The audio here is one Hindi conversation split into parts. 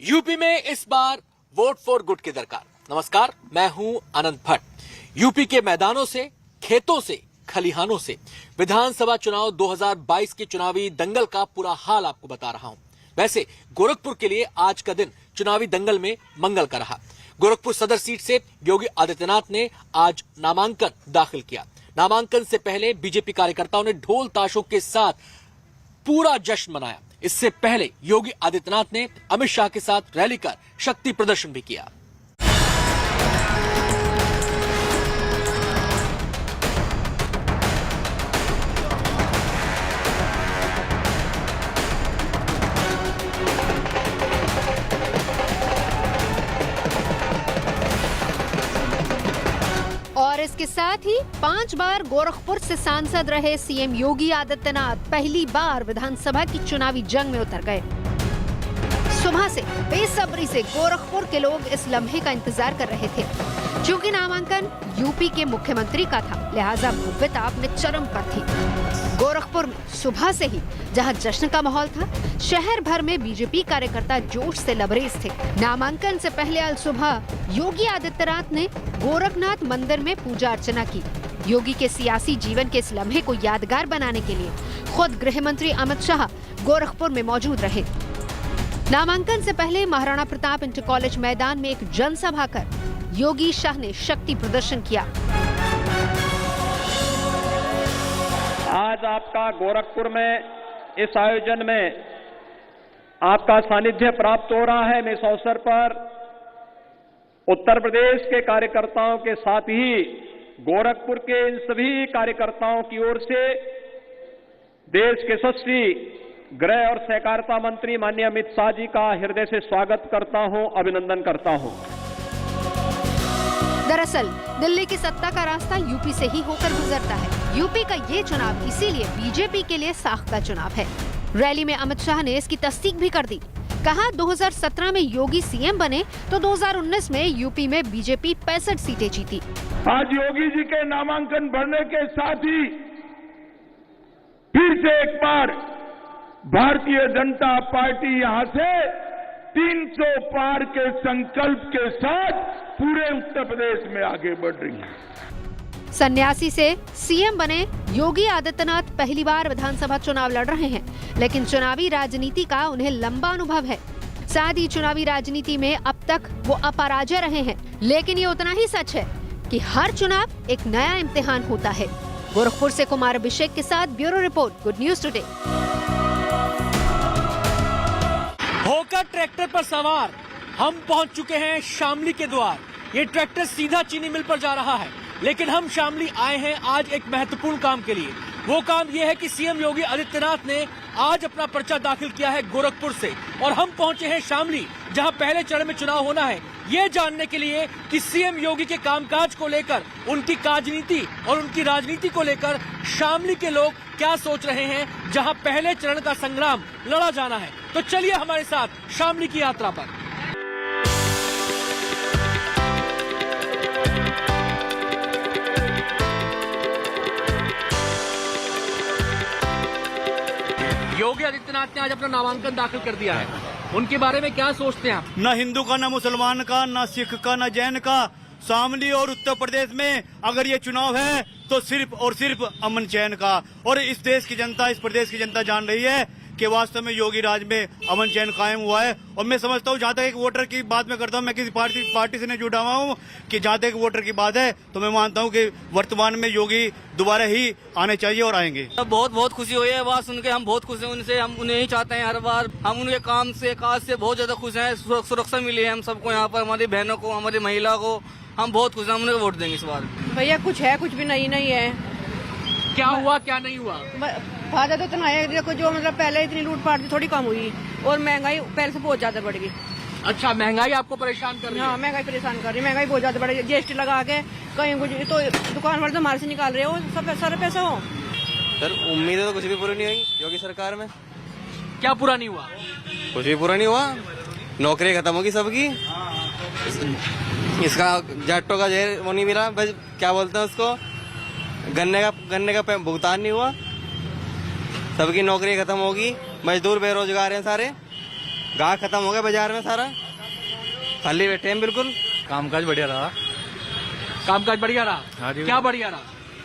यूपी में इस बार वोट फॉर गुड की दरकार। नमस्कार, मैं हूं अनंत भट्ट। यूपी के मैदानों से, खेतों से, खलिहानों से विधानसभा चुनाव 2022 के चुनावी दंगल का पूरा हाल आपको बता रहा हूं। वैसे गोरखपुर के लिए आज का दिन चुनावी दंगल में मंगल का रहा। गोरखपुर सदर सीट से योगी आदित्यनाथ ने आज नामांकन दाखिल किया। नामांकन से पहले बीजेपी कार्यकर्ताओं ने ढोल ताशों के साथ पूरा जश्न मनाया। इससे पहले योगी आदित्यनाथ ने अमित शाह के साथ रैली कर शक्ति प्रदर्शन भी किया। और इसके साथ ही 5 बार गोरखपुर से सांसद रहे सीएम योगी आदित्यनाथ पहली बार विधानसभा की चुनावी जंग में उतर गए। सुबह से बेसब्री से गोरखपुर के लोग इस लम्हे का इंतजार कर रहे थे। क्योंकि नामांकन यूपी के मुख्यमंत्री का था, लिहाजा भव्यता अपने चरम पर थी। गोरखपुर में सुबह से ही जहां जश्न का माहौल था, शहर भर में बीजेपी कार्यकर्ता जोश से लबरेज थे। नामांकन से पहले अल सुबह योगी आदित्यनाथ ने गोरखनाथ मंदिर में पूजा अर्चना की। योगी के सियासी जीवन के इस लम्हे को यादगार बनाने के लिए खुद गृह मंत्री अमित शाह गोरखपुर में मौजूद रहे। नामांकन से पहले महाराणा प्रताप इंटर कॉलेज मैदान में एक जनसभा कर योगी शाह ने शक्ति प्रदर्शन किया। आज आपका गोरखपुर में इस आयोजन में आपका सानिध्य प्राप्त हो रहा है। मैं इस अवसर पर उत्तर प्रदेश के कार्यकर्ताओं के साथ ही गोरखपुर के इन सभी कार्यकर्ताओं की ओर से देश के यशस्वी गृह और सहकारिता मंत्री माननीय अमित शाह जी का हृदय से स्वागत करता हूं, अभिनंदन करता हूं। दरअसल दिल्ली की सत्ता का रास्ता यूपी से ही होकर गुजरता है। यूपी का ये चुनाव इसीलिए बीजेपी के लिए साख का चुनाव है। रैली में अमित शाह ने इसकी तस्दीक भी कर दी। कहा 2017 में योगी सीएम बने तो 2019 में यूपी में बीजेपी 65 सीटें जीती। आज योगी जी के नामांकन बढ़ने के साथ ही फिर से एक बार भारतीय जनता पार्टी यहां से 300 पार के संकल्प के साथ पूरे उत्तर प्रदेश में आगे बढ़ रही है। सन्यासी से सीएम बने योगी आदित्यनाथ पहली बार विधानसभा चुनाव लड़ रहे हैं, लेकिन चुनावी राजनीति का उन्हें लंबा अनुभव है। साथ ही चुनावी राजनीति में अब तक वो अपराजय रहे हैं। लेकिन ये उतना ही सच है कि हर चुनाव एक नया इम्तिहान होता है। गोरखपुर से कुमार अभिषेक के साथ bureau report, good news today. होकर ट्रैक्टर पर सवार हम पहुंच चुके हैं शामली के द्वार। ये ट्रैक्टर सीधा चीनी मिल पर जा रहा है, लेकिन हम शामली आए हैं आज एक महत्वपूर्ण काम के लिए। वो काम ये है कि सीएम योगी आदित्यनाथ ने आज अपना पर्चा दाखिल किया है गोरखपुर से, और हम पहुंचे हैं शामली, जहां पहले चरण में चुनाव होना है, ये जानने के लिए कि सीएम योगी के कामकाज को लेकर, उनकी कार्यनीति और उनकी राजनीति को लेकर शामली के लोग क्या सोच रहे हैं, जहां पहले चरण का संग्राम लड़ा जाना है। तो चलिए हमारे साथ शामली की यात्रा पर। योगी आदित्यनाथ ने आज अपना नामांकन दाखिल कर दिया है, उनके बारे में क्या सोचते हैं आप? न हिंदू का, न मुसलमान का, न सिख का, न जैन का, शामली और उत्तर प्रदेश में अगर ये चुनाव है तो सिर्फ और सिर्फ अमन चैन का। और इस देश की जनता, इस प्रदेश की जनता जान रही है कि वास्तव में योगी राज में अमन चैन कायम हुआ है। और मैं समझता हूँ, जहाँ तक एक वोटर की बात मैं करता हूँ, मैं किसी पार्टी से नहीं जुड़ा हुआ हूँ, कि जहाँ तक वोटर की बात है तो मैं मानता हूँ कि वर्तमान में योगी दोबारा ही आने चाहिए और आएंगे। बहुत बहुत खुशी हुई है बात सुन के। हम बहुत खुश हैं उनसे, हम उन्हें ही चाहते हैं हर बार। हम उनके काम से, काज से बहुत ज्यादा खुश हैं। सुरक्षा मिली है हम सबको यहाँ पर, हमारी बहनों को, हमारी महिला को। हम बहुत खुश हैं, हम उन्हें वोट देंगे इस बार। भैया कुछ है, कुछ भी नहीं है। क्या हुआ, क्या नहीं हुआ? फायदा तो इतना है, देखो जो मतलब पहले इतनी लूटपाट थी, थोड़ी कम हुई, और महंगाई पहले से बहुत ज्यादा बढ़ गई। अच्छा, महंगाई आपको परेशान कर रही है? हाँ, महंगाई परेशान कर रही है। महंगाई बहुत ज्यादा बढ़ गई। जीएसटी लगा के कहीं कुछ तो दुकान वाले तो हमारे से निकाल रहे हो, सब सारे पैसा हो। सर उम्मीदें तो कुछ भी पूरी नहीं हुई योगी सरकार में। क्या पूरा नहीं हुआ? कुछ भी पूरा नहीं हुआ। नौकरी खत्म होगी सबकी। इसका जाटों का जेर वो नहीं मिला, बस क्या बोलते हैं उसको, गन्ने का भुगतान नहीं हुआ। सबकी नौकरी खत्म होगी, मजदूर बेरोजगार हैं सारे। गाह खत्म हो गया बाजार में सारा, खाली बैठे हैं बिल्कुल। कामकाज बढ़िया रहा। कामकाज बढ़िया रहा? हाँ जी। क्या बढ़िया रहा?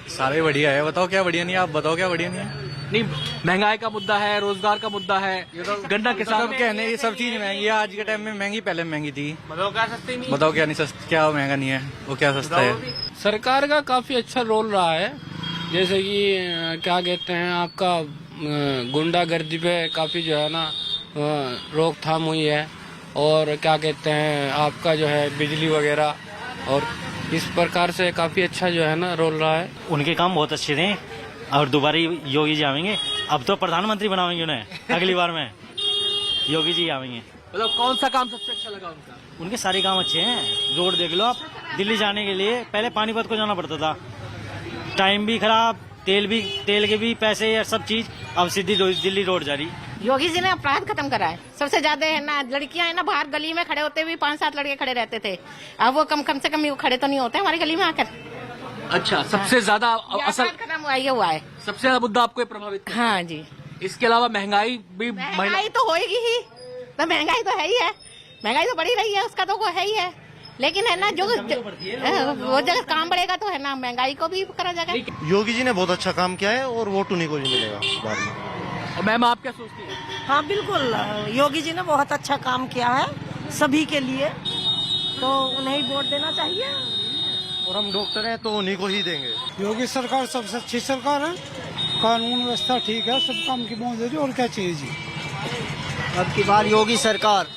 सारे बढ़िया है। बताओ क्या बढ़िया नहीं है, आप बताओ क्या बढ़िया नहीं है। नहीं, महंगाई का मुद्दा है, रोजगार का मुद्दा है, गन्ना किसान सब कहने ये सब चीज महंगी है आज के टाइम में। महंगी पहले महंगी थी। बताओ क्या सस्ती नहीं? बताओ क्या नहीं सस्ता, क्या महंगा नहीं है, वो क्या सस्ता है। सरकार का काफी अच्छा रोल रहा है, जैसे कि क्या कहते हैं आपका गुंडागर्दी पे काफी जो है ना रोकथाम हुई है, और क्या कहते हैं आपका जो है बिजली वगैरह, और इस प्रकार से काफी अच्छा जो है ना रोल रहा है। उनके काम बहुत अच्छे थे और दोबारा योगी जी आवेंगे। अब तो प्रधानमंत्री बनावेंगे उन्हें अगली बार में, योगी जी आवेंगे। मतलब कौन सा काम सबसे अच्छा लगा उनका? उनके सारे काम अच्छे हैं। रोड देख लो आप, दिल्ली जाने के लिए पहले पानीपत को जाना पड़ता था, टाइम भी खराब, तेल के भी पैसे और सब चीज। अब सीधी दिल्ली रोड जा रही। योगी जी ने अपराध खत्म करा है। सबसे ज्यादा है ना लड़कियां है ना, बाहर गली में खड़े होते भी 5-7 लड़के खड़े रहते थे, अब वो कम से कम खड़े तो नहीं होते हमारी गली में आकर। अच्छा, सबसे ज्यादा असल खत्म हुआ है, सबसे ज्यादा मुद्दा आपको ये प्रभावित किया? हाँ जी। इसके अलावा महंगाई भी, महंगाई तो होएगी ही, तो महंगाई तो है ही है, महंगाई तो बढ़ी रही है, उसका तो वो है ही है, लेकिन है ना जो वो जगह काम बढ़ेगा तो है ना महंगाई को भी करा जाएगा। योगी जी ने बहुत अच्छा काम किया है और वोट उन्हीं को ही मिलेगा बाद में। और मैम आप क्या सोचती हैं? हाँ बिल्कुल, योगी जी ने बहुत अच्छा काम किया है सभी के लिए, तो उन्हें ही वोट देना चाहिए। और हम डॉक्टर हैं तो उन्हीं को ही देंगे। योगी सरकार सबसे अच्छी सरकार है, कानून व्यवस्था ठीक है, सब काम की मौजूद है, और क्या चाहिए जी। अब की बार योगी सरकार।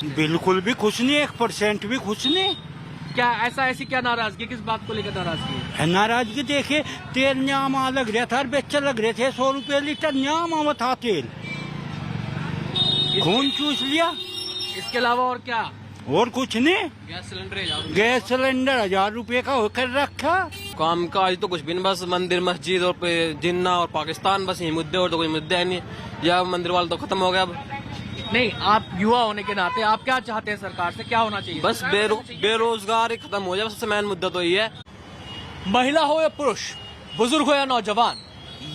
बिल्कुल भी खुश नहीं, 1% भी खुश नहीं। क्या ऐसी क्या नाराजगी, किस बात को लेकर नाराजगी है? नाराजगी देखिए, तेल न्यामा लग रहा था, बेचा लग रहे थे 100 रुपए लीटर न्यामा था तेल, खून चूस लिया। इसके अलावा और क्या? और कुछ नहीं। गैस सिलेंडर 1000 रुपए का होकर रखा। काम काज तो कुछ भी नहीं, बस मंदिर मस्जिद और जिन्ना और पाकिस्तान, बस यही मुद्दे, और तो कोई मुद्दे है नहीं। या मंदिर वाला तो खत्म हो गया अब। नहीं, आप युवा होने के नाते आप क्या चाहते हैं सरकार से, क्या होना चाहिए? बस बेरोजगार खत्म हो जाए, सबसे मेन मुद्दा तो ये है। महिला हो या पुरुष, बुजुर्ग हो या नौजवान,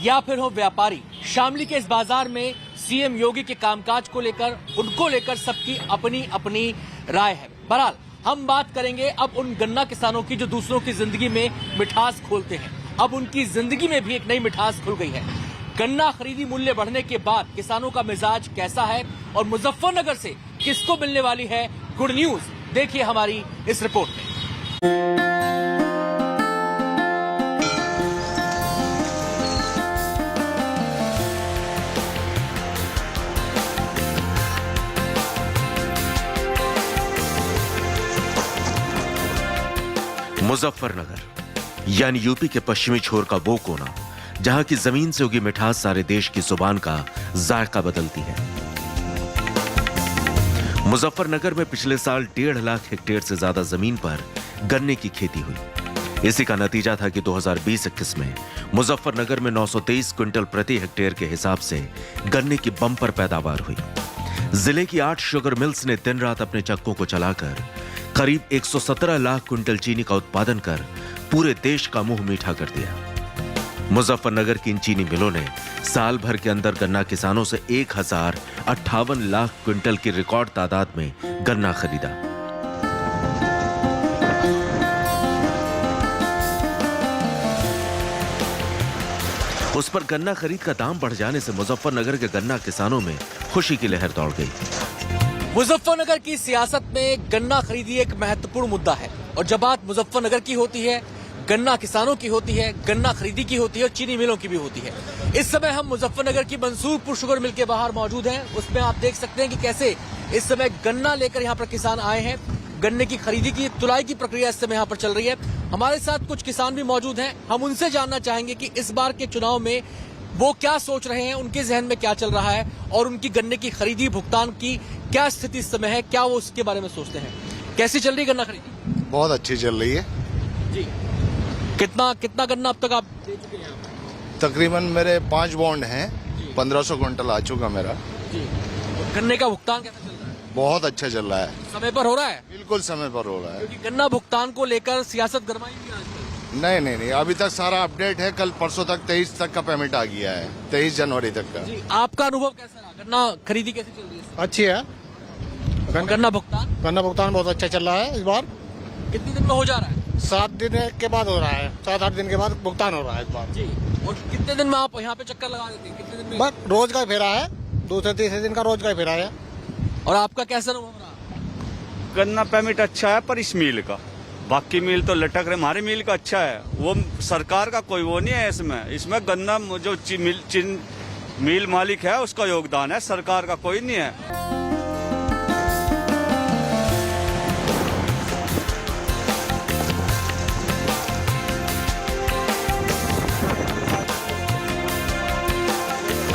या फिर हो व्यापारी, शामली के इस बाजार में सीएम योगी के कामकाज को लेकर, उनको लेकर सबकी अपनी अपनी राय है। बहरहाल हम बात करेंगे अब उन गन्ना किसानों की जो दूसरों की जिंदगी में मिठास खोलते हैं। अब उनकी जिंदगी में भी एक नई मिठास खुल गई है। गन्ना खरीदी मूल्य बढ़ने के बाद किसानों का मिजाज कैसा है, और मुजफ्फरनगर से किसको मिलने वाली है गुड न्यूज, देखिए हमारी इस रिपोर्ट में। मुजफ्फरनगर यानी यूपी के पश्चिमी छोर का वो कोना जहां की जमीन से उगी मिठास सारे देश की जुबान का जायका बदलती है। मुजफ्फरनगर में पिछले साल 1.5 लाख हेक्टेयर से ज्यादा जमीन पर गन्ने की खेती हुई। इसी का नतीजा था कि 2020-21 में मुजफ्फरनगर में 923 क्विंटल प्रति हेक्टेयर के हिसाब से गन्ने की बम्पर पैदावार हुई। जिले की 8 शुगर मिल्स ने दिन रात अपने चक्कों को चलाकर करीब 117 लाख क्विंटल चीनी का उत्पादन कर पूरे देश का मुंह मीठा कर दिया। मुजफ्फरनगर की इन चीनी मिलों ने साल भर के अंदर गन्ना किसानों से 1058 लाख क्विंटल की रिकॉर्ड तादाद में गन्ना खरीदा। उस पर गन्ना खरीद का दाम बढ़ जाने से मुजफ्फरनगर के गन्ना किसानों में खुशी की लहर दौड़ गई। मुजफ्फरनगर की सियासत में गन्ना खरीदी एक महत्वपूर्ण मुद्दा है, और जब बात मुजफ्फरनगर की होती है, गन्ना किसानों की होती है, गन्ना खरीदी की होती है, और चीनी मिलों की भी होती है। इस समय हम मुजफ्फरनगर की मंसूरपुर शुगर मिल के बाहर मौजूद हैं। उसमें आप देख सकते हैं कि कैसे इस समय गन्ना लेकर यहाँ पर किसान आए हैं। गन्ने की खरीदी की, तुलाई की प्रक्रिया इस समय यहाँ पर चल रही है। हमारे साथ कुछ किसान भी मौजूद हैं। हम उनसे जानना चाहेंगे कि इस बार के चुनाव में वो क्या सोच रहे हैं, उनके जहन में क्या चल रहा है, और उनकी गन्ने की खरीदी भुगतान की क्या स्थिति इस समय है, क्या वो उसके बारे में सोचते हैं। कैसी चल रही है गन्ना खरीदी? बहुत अच्छी चल रही है जी। कितना गन्ना अब तक आप दे चुके हैं? तकरीबन मेरे 5 बॉन्ड हैं, 1500 क्विंटल आ चुका मेरा जी। गन्ने का भुगतान कैसा चल रहा है? बहुत अच्छा चल रहा है। समय पर हो रहा है? बिल्कुल समय पर हो रहा है। क्योंकि गन्ना भुगतान को लेकर सियासत गरमाई हुई है आजकल। नहीं, अभी तक सारा अपडेट है। कल परसों तक 23 तक का पेमेंट आ गया है, 23 जनवरी तक का। जी, आपका अनुभव कैसा रहा? गन्ना खरीदी कैसी चल रही है? अच्छी है, गन्ना भुगतान बहुत अच्छा चल रहा है इस बार। कितने दिन में हो जा रहा है? 7 दिन के बाद हो रहा है, 7-8 दिन के बाद भुगतान हो रहा है इस बार जी। और कितने दिन में आप यहाँ पे चक्कर लगा देते हैं? कितने दिन में? बस रोज का फेरा है, दूसरे तीसरे दिन का रोज का फेरा है। और आपका कैसा अनुभव रहा? गन्ना पेमेंट अच्छा है, पर इस मिल का, बाकी मिल तो लटक रहे, हमारे मिल का अच्छा है। वो सरकार का कोई वो नहीं है इसमें गन्ना जो मिल मालिक है उसका योगदान है, सरकार का कोई नहीं है।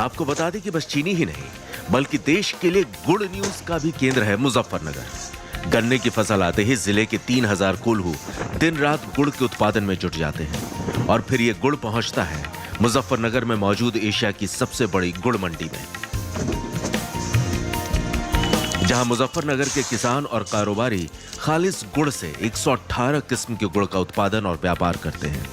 आपको बता दें कि बस चीनी ही नहीं बल्कि देश के लिए गुड़ न्यूज का भी केंद्र है मुजफ्फरनगर। गन्ने की फसल आते ही जिले के 3000 कोल्हू दिन रात गुड़ के उत्पादन में जुट जाते हैं और फिर ये गुड़ पहुंचता है मुजफ्फरनगर में मौजूद एशिया की सबसे बड़ी गुड़ मंडी में, जहां मुजफ्फरनगर के किसान और कारोबारी खालिस गुड़ से 118 किस्म के गुड़ का उत्पादन और व्यापार करते हैं।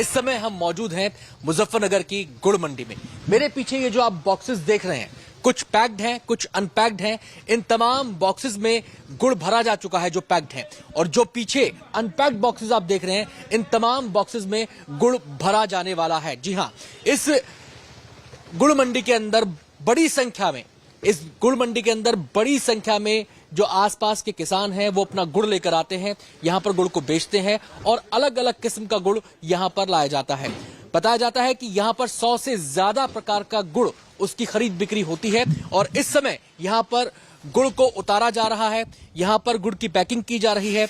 इस समय हम मौजूद हैं मुजफ्फरनगर की गुड़ मंडी में। मेरे पीछे ये जो आप बॉक्सेस देख रहे हैं, कुछ पैक्ड हैं, कुछ अनपैक्ड हैं। इन तमाम बॉक्सेस में गुड़ भरा जा चुका है जो पैक्ड हैं, और जो पीछे अनपैक्ड बॉक्सेस आप देख रहे हैं, इन तमाम बॉक्सेस में गुड़ भरा जाने वाला है। जी हां, इस गुड़ मंडी के अंदर बड़ी संख्या में जो आसपास के किसान हैं वो अपना गुड़ लेकर आते हैं, यहां पर गुड़ को बेचते हैं और अलग अलग किस्म का गुड़ यहां पर लाया जाता है। बताया जाता है कि यहां पर 100 से ज्यादा प्रकार का गुड़ उसकी खरीद बिक्री होती है और इस समय यहां पर गुड़ को उतारा जा रहा है, यहां पर गुड़ की पैकिंग की जा रही है।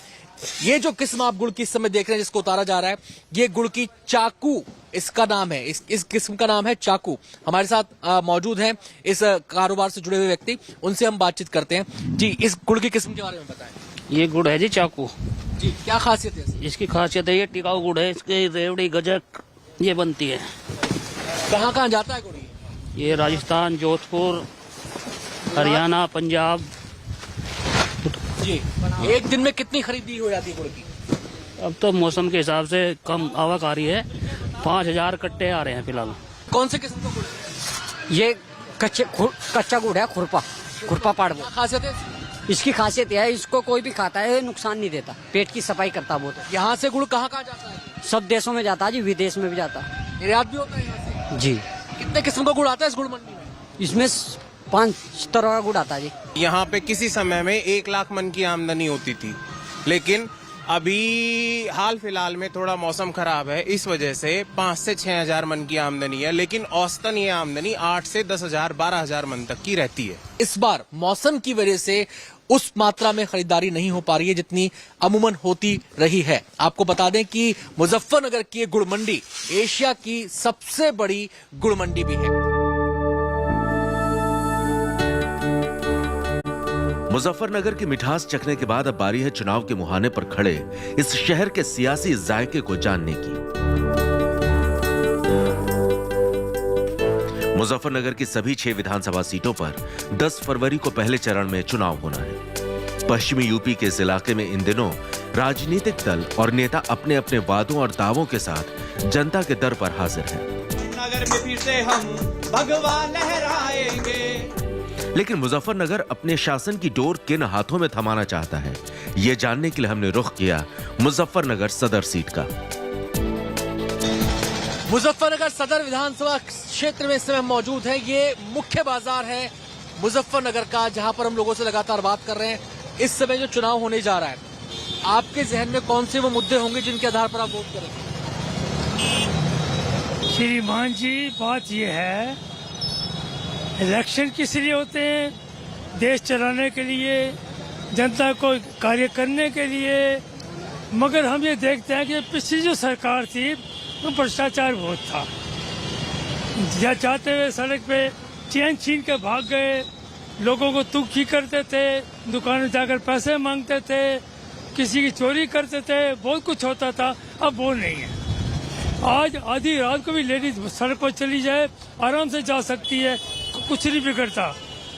ये जो किस्म आप गुड़ की इस समय देख रहे हैं जिसको उतारा जा रहा है, ये गुड़ की चाकू इसका नाम है, इस किस्म का नाम है चाकू। हमारे साथ मौजूद हैं इस कारोबार से जुड़े हुए व्यक्ति, उनसे हम बातचीत करते हैं। जी, इस गुड़ की किस्म के बारे में बताएं। ये गुड़ है जी चाकू। जी, क्या खासियत है इसकी? खासियत है ये टिकाऊ गुड़ है, इसकी रेवड़ी गजक ये बनती है। कहाँ कहाँ जाता है गुड़? ये राजस्थान, जोधपुर, हरियाणा, पंजाब। जी, एक दिन में कितनी खरीदी हो जाती है गुड़ की? अब तो मौसम के हिसाब से कम आवक आ रही है, 5000 कट्टे आ रहे हैं फिलहाल। कौन से किस्म का गुड़ है? ये कच्चा गुड़ है, खुरपा पाड़। खासियत है इसकी खासियत यह है, इसको कोई भी खाता है नुकसान नहीं देता, पेट की सफाई करता बहुत। यहाँ से गुड़ कहाँ कहाँ जाता है? सब देशों में जाता है जी, विदेश में भी जाता है, निर्यात भी होता है यहाँ से। जी। कितने किस्म का गुड़ आता है इस गुड़ मंडी में? इसमें 5 तरह का गुड़ आता है जी। यहाँ पे किसी समय में 1 लाख मन की आमदनी होती थी, लेकिन अभी हाल फिलहाल में थोड़ा मौसम खराब है, इस वजह से 5 से 6 हजार मन की आमदनी है, लेकिन औसतन ये आमदनी 8 से 10 हजार 12 हजार मन तक की रहती है। इस बार मौसम की वजह से उस मात्रा में खरीदारी नहीं हो पा रही है जितनी अमूमन होती रही है। आपको बता दें कि मुजफ्फरनगर की गुड़ मंडी एशिया की सबसे बड़ी गुड़ मंडी भी है। मुजफ्फरनगर की मिठास चखने के बाद अब बारी है चुनाव के मुहाने पर खड़े इस शहर के सियासी जायके को जानने की। मुजफ्फरनगर की सभी 6 विधानसभा सीटों पर 10 फरवरी को पहले चरण में चुनाव होना है। पश्चिमी यूपी के इस इलाके में इन दिनों राजनीतिक दल और नेता अपने अपने वादों और दावों के साथ जनता के दर पर हाजिर हैं। नगर में फिर से हम भगवा लहराएंगे। लेकिन मुजफ्फरनगर अपने शासन की डोर किन हाथों में थमाना चाहता है, ये जानने के लिए हमने रुख किया मुजफ्फरनगर सदर सीट का। मुजफ्फरनगर सदर विधानसभा क्षेत्र में इस समय मौजूद है। ये मुख्य बाजार है मुजफ्फरनगर का, जहां पर हम लोगों से लगातार बात कर रहे हैं। इस समय जो चुनाव होने जा रहा है, आपके जहन में कौन से वो मुद्दे होंगे जिनके आधार पर आप वोट करेंगे? श्रीमान जी, बात ये है, इलेक्शन किस लिए होते हैं? देश चलाने के लिए, जनता को कार्य करने के लिए। मगर हम ये देखते हैं कि पिछली जो सरकार थी तो भ्रष्टाचार बहुत था। जाते हुए सड़क पे चैन छीन के भाग गए, लोगों को तुखी करते थे, दुकान में जाकर पैसे मांगते थे, किसी की चोरी करते थे, बहुत कुछ होता था। अब वो नहीं है। आज आधी रात को भी लेडीज सड़क पर चली जाए, आराम से जा सकती है, कुछ नहीं बिगड़ता,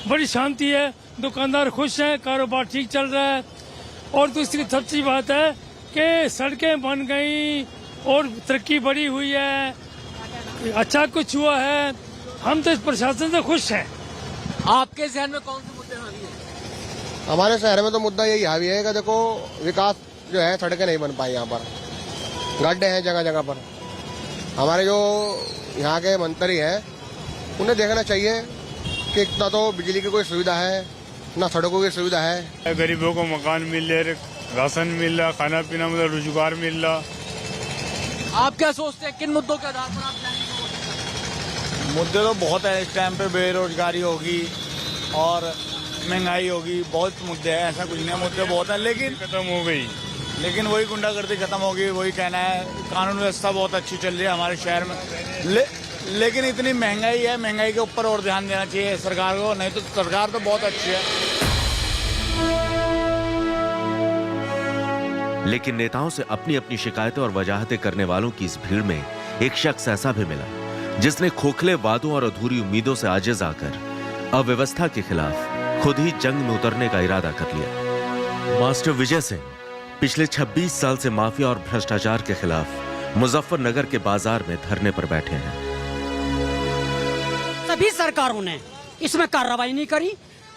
बड़ी शांति है, दुकानदार खुश हैं, कारोबार ठीक चल रहा है। और दूसरी सबसे बात है कि सड़कें बन गई और तरक्की बड़ी हुई है, अच्छा कुछ हुआ है। हम तो इस प्रशासन से खुश हैं। आपके जहन में कौन से मुद्दे हावी हैं? हमारे शहर में तो मुद्दा यही हावी है कि देखो विकास जो है, सड़कें नहीं बन पाई, यहाँ पर गड्ढे हैं जगह जगह पर। हमारे जो यहाँ के मंत्री हैं उन्हें देखना चाहिए कि इतना तो बिजली की कोई सुविधा है ना सड़कों की सुविधा है। गरीबों को मकान मिल रहे, राशन मिल रहा, खाना पीना मतलब रोजगार मिल रहा। आप क्या सोचते हैं, किन मुद्दों के आधार पर आप जाएंगे? मुद्दे तो बहुत है इस टाइम पे, बेरोजगारी होगी और महंगाई होगी, बहुत मुद्दे हैं, ऐसा कुछ नहीं, मुद्दे बहुत हैं, लेकिन खत्म हो गई। लेकिन वही गुंडागर्दी खत्म होगी, वही कहना है। कानून व्यवस्था बहुत अच्छी चल रही है हमारे शहर में, लेकिन इतनी महंगाई है, महंगाई के ऊपर और ध्यान देना चाहिए सरकार को, नहीं तो सरकार तो बहुत अच्छी है। लेकिन नेताओं से अपनी अपनी शिकायतें और वजाहतें करने वालों की इस भीड़ में एक शख्स ऐसा भी मिला जिसने खोखले वादों और अधूरी उम्मीदों से आजिज आकर अव्यवस्था के खिलाफ खुद ही जंग में उतरने का इरादा कर लिया। मास्टर विजय सिंह पिछले 26 साल से माफिया और भ्रष्टाचार के खिलाफ मुजफ्फरनगर के बाजार में धरने पर बैठे हैं। सभी सरकारों ने इसमें कार्रवाई नहीं करी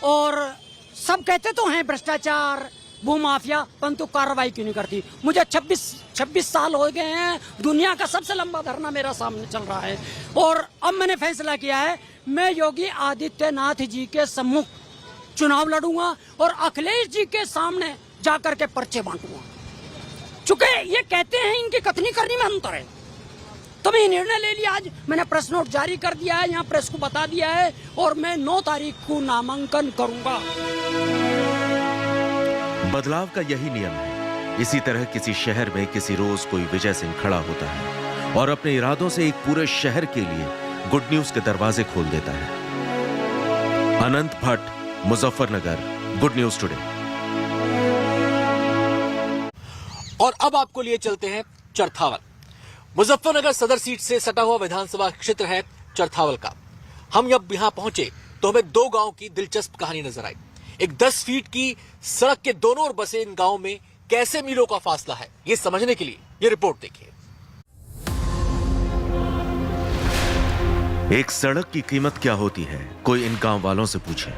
और सब कहते तो हैं भ्रष्टाचार, भूमाफिया, परंतु कार्रवाई क्यों नहीं करती। मुझे 26 साल हो गए हैं, दुनिया का सबसे लंबा धरना मेरा सामने चल रहा है और अब मैंने फैसला किया है मैं योगी आदित्यनाथ जी के सम्मुख चुनाव लड़ूंगा और अखिलेश जी के सामने जाकर के पर्चे बांटूंगा। चूंकि ये कहते हैं इनकी कथनी करनी में अंतर है, तो मैं निर्णय ले लिया। आज मैंने प्रेस नोट जारी कर दिया है, यहाँ प्रेस को बता दिया है और मैं 9 तारीख को नामांकन करूंगा। बदलाव का यही नियम है। इसी तरह किसी शहर में किसी रोज कोई विजय सिंह खड़ा होता है और अपने इरादों से एक पूरे शहर के लिए गुड न्यूज के दरवाजे खोल देता है। Anant Bhatt, Muzaffarnagar, good news today. और अब आपको लिए चलते हैं चरथावल। मुजफ्फरनगर सदर सीट से सटा हुआ विधानसभा क्षेत्र है चरथावल का। हम जब यहां पहुंचे तो हमें 2 गांव की दिलचस्प कहानी नजर आई। एक 10 फीट की सड़क के दोनों ओर बसे इन गांवों में कैसे मीलों का फासला है, ये समझने के लिए ये रिपोर्ट देखिए। एक सड़क की कीमत क्या होती है, कोई इन गांव वालों से पूछे।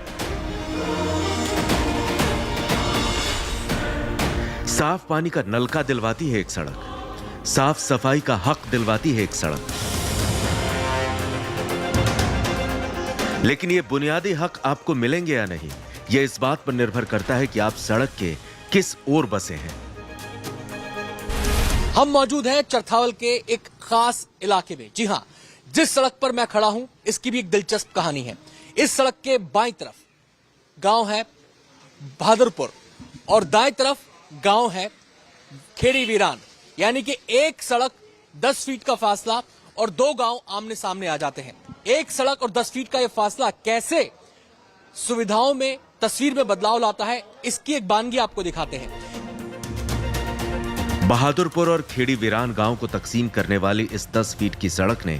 साफ पानी का नलका दिलवाती है एक सड़क, साफ सफाई का हक दिलवाती है एक सड़क, लेकिन ये बुनियादी हक आपको मिलेंगे या नहीं, यह इस बात पर निर्भर करता है कि आप सड़क के किस ओर बसे हैं। हम मौजूद हैं चरथावल के एक खास इलाके में। जी हां, जिस सड़क पर मैं खड़ा हूं इसकी भी एक दिलचस्प कहानी है। इस सड़क के बाईं तरफ गांव है बहादुरपुर और दाएं तरफ गांव है खेड़ी वीरान, यानी कि एक सड़क 10 फीट का फासला और 2 गांव आमने सामने आ जाते हैं। एक सड़क और 10 फीट का यह फासला कैसे सुविधाओं में, तस्वीर में बदलाव लाता है, इसकी एक बानगी आपको दिखाते हैं। बहादुरपुर और खेड़ी वीरान गांव को तकसीम करने वाली इस 10 फीट की सड़क ने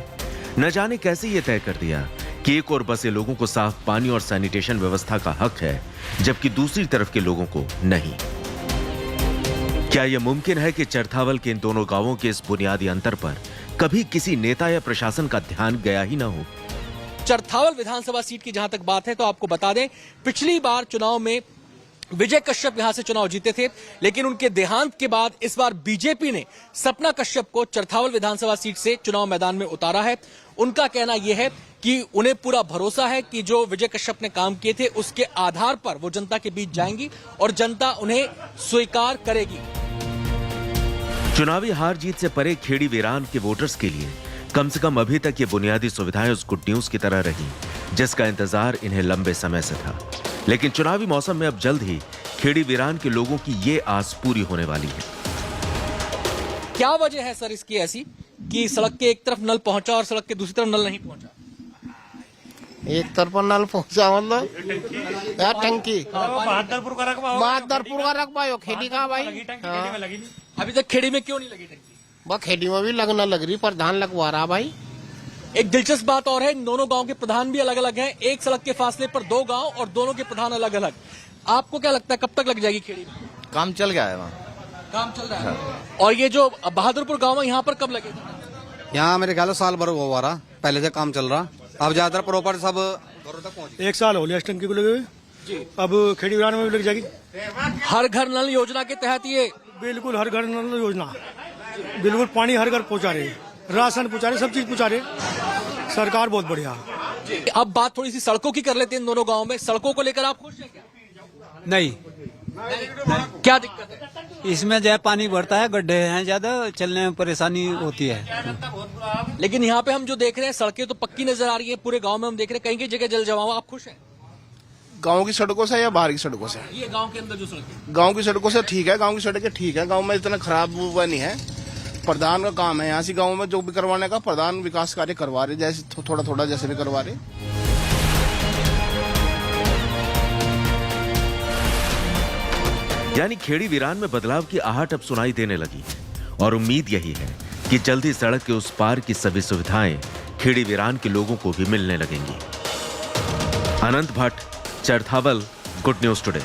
न जाने कैसे यह तय कर दिया कि एक ओर बसे लोगों को साफ पानी और सैनिटेशन व्यवस्था का हक है, जबकि दूसरी तरफ के लोगों को नहीं। क्या यह मुमकिन है कि चरथावल के इन दोनों गांवों के इस बुनियादी अंतर पर कभी किसी नेता या प्रशासन का ध्यान गया ही ना हो? चरथावल विधानसभा सीट की जहां तक बात है तो आपको बता दें, पिछली बार चुनाव में विजय कश्यप यहां से चुनाव जीते थे, लेकिन उनके देहांत के बाद इस बार बीजेपी ने सपना कश्यप को चरथावल विधानसभा सीट से चुनाव मैदान में उतारा है। उनका कहना यह है कि उन्हें पूरा भरोसा है कि जो विजय कश्यप ने काम किए थे उसके आधार पर वो जनता के बीच जाएंगी और जनता उन्हें स्वीकार करेगी। चुनावी हार जीत से परे खेड़ी वीरान के वोटर्स के लिए कम से कम अभी तक ये बुनियादी सुविधाएं उस गुड न्यूज की तरह रही जिसका इंतजार इन्हें लंबे समय से था। लेकिन चुनावी मौसम में अब जल्द ही खेड़ी वीरान के लोगों की ये आस पूरी होने वाली है। क्या वजह है सर इसकी ऐसी कि सड़क के एक तरफ नल पहुंचा और सड़क के दूसरी तरफ नल नहीं पहुंचा? एक तरफ नल पहुंचा मतलब यार टंकी बहादुरपुर का रकबा हो, खेड़ी का भाई अभी तक खेड़ी में क्यों नहीं लगी टंकी? बस खेड़ी में भी लगना लग रही, प्रधान लगवा रहा भाई। एक दिलचस्प बात और है, दोनों गांव के प्रधान भी अलग अलग हैं। एक सड़क के फासले पर 2 गांव और दोनों के प्रधान अलग अलग। आपको क्या लगता है कब तक लग जाएगी खेड़ी में? काम चल गया है वहाँ, काम चल रहा है। और ये जो बहादुरपुर गांव है यहाँ पर कब लगेगा? यहाँ मेरे ख्याल साल भर हुआ रहा, पहले से काम चल रहा। अब ज्यादातर प्रॉपर्टी सब घरों तक पहुंच। 1 साल हो गया टंकी को लगे हुए, अब खेड़ी विरान में भी लग जाएगी। हर घर नल योजना के तहत ये बिल्कुल हर घर नल योजना, बिल्कुल पानी हर घर पहुंचा रहे, राशन पहुंचा रहे, सब चीज पहुंचा रहे, सरकार बहुत बढ़िया। अब बात थोड़ी सी सड़कों की कर लेते हैं इन दोनों गाँव में। सड़कों को लेकर आप खुश हैं क्या? नहीं, क्या दिक्कत है? इसमें जो है पानी बढ़ता है, गड्ढे हैं ज्यादा, चलने में परेशानी होती है। लेकिन यहाँ पे हम जो देख रहे हैं सड़कें तो पक्की नजर आ रही है, पूरे गांव में हम देख रहे हैं कहीं की जगह जल जमाव। आप खुश हैं गांव की सड़कों से या बाहर की सड़कों से? ये गांव के अंदर जो सड़कें, गांव की सड़कों से ठीक है, गांव की सड़कें ठीक है, गांव में इतना खराब हुआ नहीं है। प्रधान का काम है यहाँ से गाँव में जो भी करवाने का, प्रधान विकास कार्य करवा रहे, जैसे थोड़ा थोड़ा जैसे भी करवा रहे। यानी खेड़ी वीरान में बदलाव की आहट अब सुनाई देने लगी और उम्मीद यही है कि जल्दी सड़क के उस पार की सभी सुविधाएं खेड़ी वीरान के लोगों को भी मिलने लगेंगी। Anant Bhatt, Charthawal, good news today.